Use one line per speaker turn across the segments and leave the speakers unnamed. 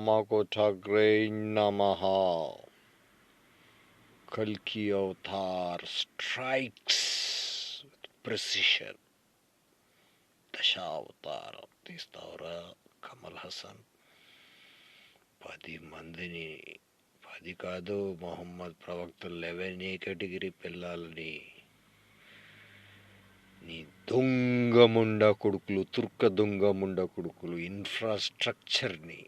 AMMACOTAGRA Namaha. Kalki Avatar strikes with precision. Dashavataram తీస్తావురా Kamal Hasan. 10 మందిని 10 కాదు మొహమ్మద్ ప్రవక్త 11 కేటగిరీ పిల్లలని నీ దొంగ ముండా కొడుకులు, తుర్క దొంగ ముండా కొడుకులు ఇన్ఫ్రాస్ట్రక్చర్ని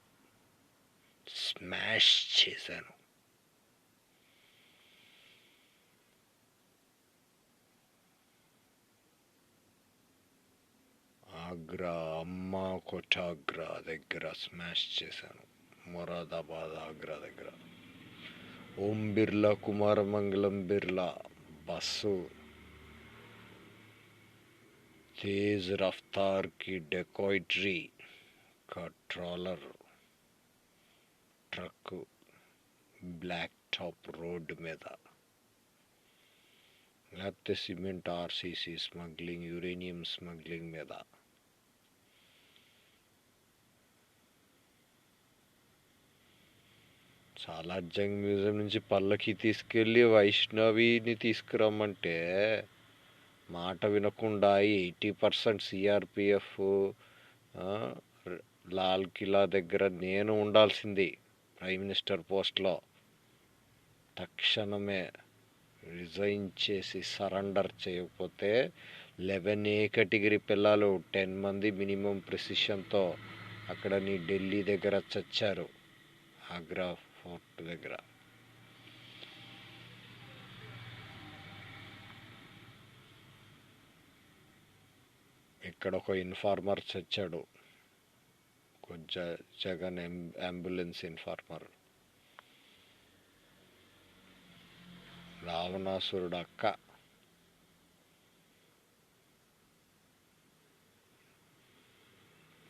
స్మాష్ చేశాను. ఆగ్రా అమ్మాకోటాగ్రా దగ్గర స్మాష్ చేశాను. మొరాదాబాద్ ఆగ్రా దగ్గర. ఓం బిర్లా, కుమారమంగళం బిర్లా బస్సు तेज रफ्तार की डेकॉइटरी का trawler truck black top road మీద, లేకపోతే cement RCC smuggling, uranium smuggling మీద. సాలార్జంగ్ మ్యూజియం నుంచి పల్లకి తీసుకెళ్ళి వైష్ణవిని తీసుకురమ్మంటే మాట వినకుండా 80% సిఆర్పిఎఫ్ లాల్ కిలా దగ్గర నేను ఉండాల్సింది ప్రైమ్ మినిస్టర్ పోస్ట్లో. తక్షణమే రిజైన్ చేసి సరెండర్ చేయకపోతే 11 కేటగిరీ పిల్లలు 10 మంది మినిమం ప్రెసిషన్తో అక్కడ నీ ఢిల్లీ దగ్గర చచ్చారు, ఆగ్రా ఫోర్ట్ దగ్గర. ఇక్కడ ఒక ఇన్ఫార్మర్ చచ్చాడు, జగన్ అంబులెన్స్ ఇన్ఫార్మర్. రావణాసురుడు అక్క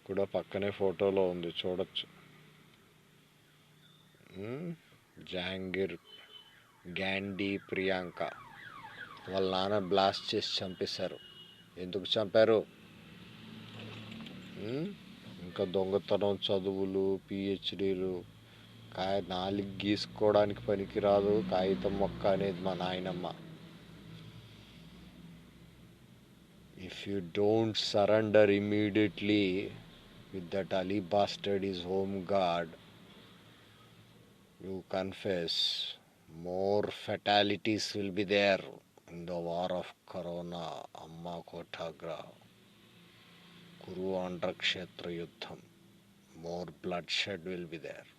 కూడా పక్కనే ఫోటోలో ఉంది, చూడొచ్చు. జహాంగీర్-గాంధీ ప్రియాంక వాళ్ళ నాన్న బ్లాస్ట్ చేసి చంపేశారు. ఎందుకు చంపారు? ఇంకా దొంగతనం, చదువులు, పిహెచ్డీలు, నాలుగు గీసుకోవడానికి పనికిరాదు కాగితం మొక్క అనేది మా నాయనమ్మ. If you don't surrender immediately with that ally bastard is home guard, you confess, more fatalities will be there in the war of corona. AMMACOTAGRA Kuru Andhra Kshetra Yuddham. More bloodshed will be there.